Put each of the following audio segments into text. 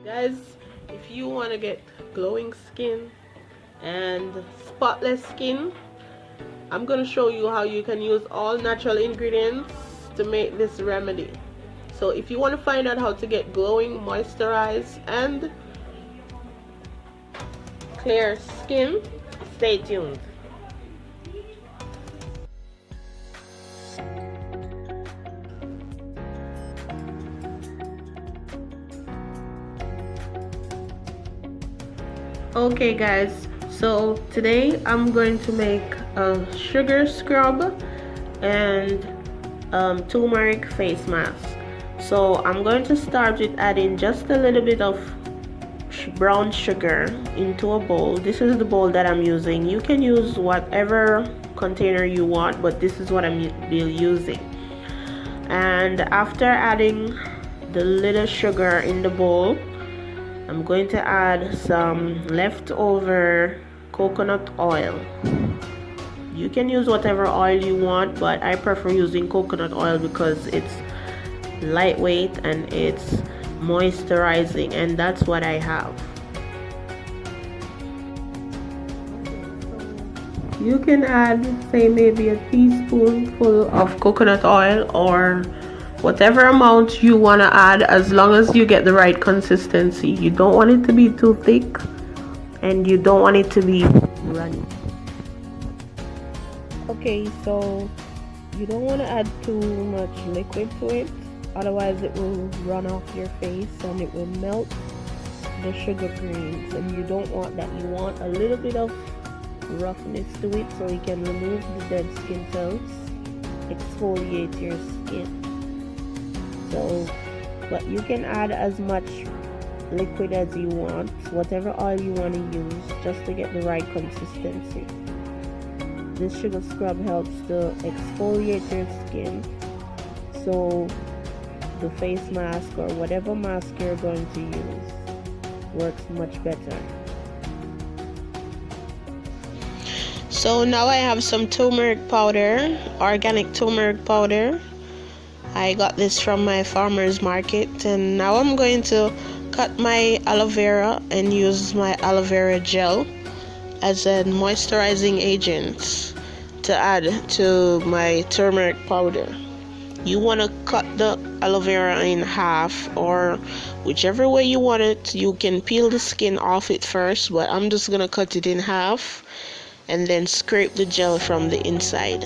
Guys, if you want to get glowing skin and spotless skin, I'm going to show you how you can use all natural ingredients to make this remedy. So if you want to find out how to get glowing, moisturized, and clear skin, stay tuned. Okay guys, so today I'm going to make a sugar scrub and turmeric face mask. So I'm going to start with adding just a little bit of brown sugar into a bowl. This is the bowl that I'm using. You can use whatever container you want, but this is what I'm using. And after adding the little sugar in the bowl, I'm going to add some leftover coconut oil. You can use whatever oil you want, but I prefer using coconut oil because it's lightweight and it's moisturizing, and that's what I have. You can add, say, maybe a teaspoonful of coconut oil or whatever amount you want to add, as long as you get the right consistency. You don't want it to be too thick and you don't want it to be runny. Okay, so you don't want to add too much liquid to it, otherwise it will run off your face and it will melt the sugar grains, and you don't want that. You want a little bit of roughness to it so you can remove the dead skin cells, exfoliate your skin. So, but you can add as much liquid as you want, whatever oil you want to use, just to get the right consistency. This sugar scrub helps to exfoliate your skin, so the face mask or whatever mask you're going to use works much better. So now I have some turmeric powder, organic turmeric powder. I got this from my farmer's market, and now I'm going to cut my aloe vera and use my aloe vera gel as a moisturizing agent to add to my turmeric powder. You want to cut the aloe vera in half, or whichever way you want it. You can peel the skin off it first, but I'm just going to cut it in half and then scrape the gel from the inside.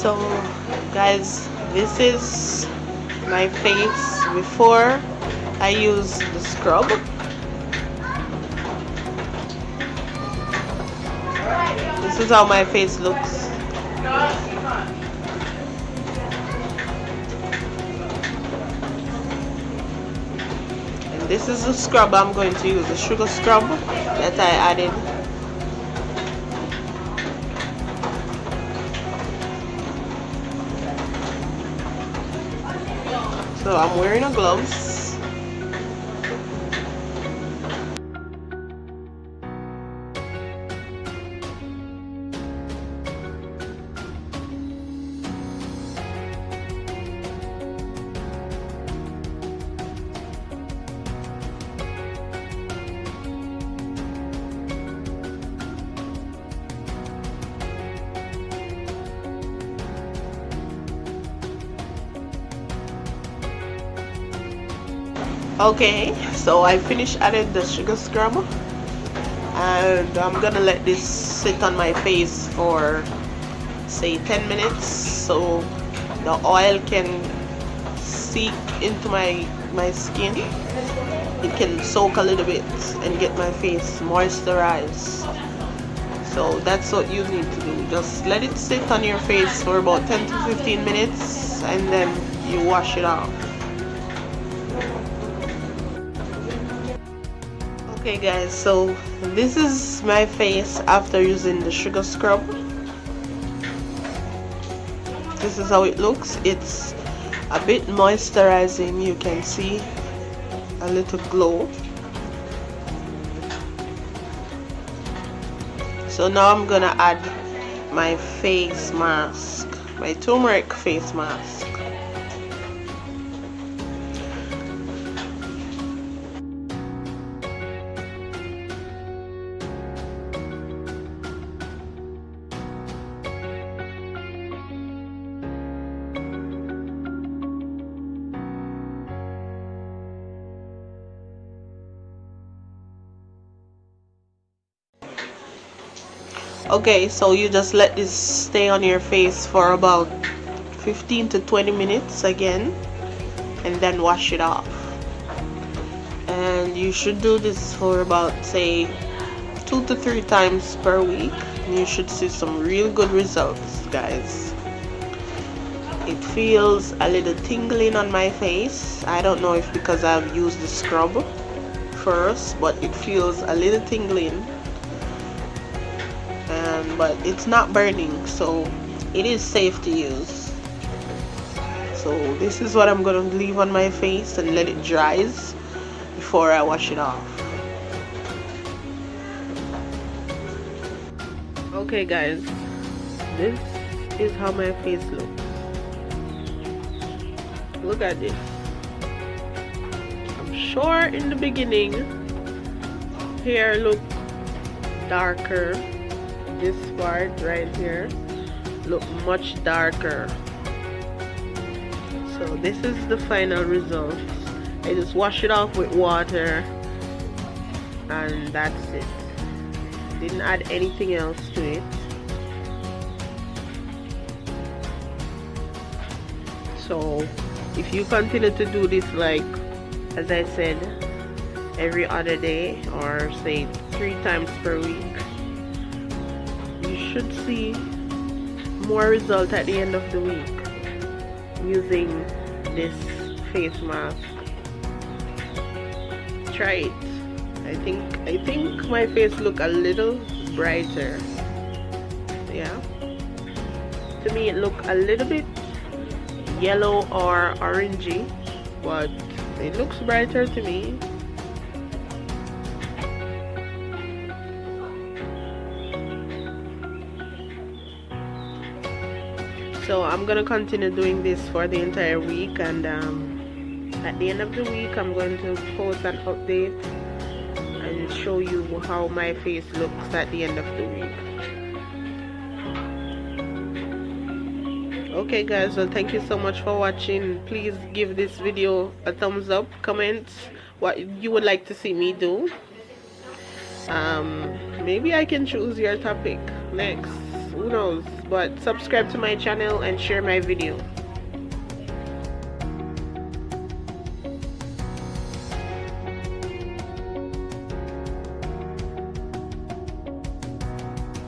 So guys, this is my face before I use the scrub. This is how my face looks. And this is the scrub I'm going to use, the sugar scrub that I added. So I'm wearing a gloves. Okay, so I finished adding the sugar scrub, and I'm gonna let this sit on my face for say 10 minutes so the oil can seep into my skin. It can soak a little bit and get my face moisturized. So that's what you need to do. Just let it sit on your face for about 10 to 15 minutes and then you wash it off. Okay guys, so this is my face after using the sugar scrub. This is how it looks. It's a bit moisturizing. You can see a little glow. So now I'm gonna add my face mask, my turmeric face mask. Okay, so you just let this stay on your face for about 15 to 20 minutes again, and then wash it off. And you should do this for about say 2 to 3 times per week, and you should see some real good results, guys. It feels a little tingling on my face. I don't know if because I've used the scrub first, but it feels a little tingling. But it's not burning, so it is safe to use. So this is what I'm gonna leave on my face and let it dry before I wash it off. Okay guys, this is how my face looks. Look at this. I'm sure in the beginning hair looked darker. This part right here look much darker. So this is the final result. I just wash it off with water and that's it. Didn't add anything else to it. So if you continue to do this, like as I said, every other day or say 3 times per week, you should see more result at the end of the week using this face mask. Try it. I think my face look a little brighter. Yeah, to me it look a little bit yellow or orangey, but it looks brighter to me. So I'm gonna continue doing this for the entire week, and at the end of the week I'm going to post an update and show you how my face looks at the end of the week. Okay guys, well thank you so much for watching. Please give this video a thumbs up, comment what you would like to see me do. Maybe I can choose your topic next. Who who knows, but subscribe to my channel and share my video.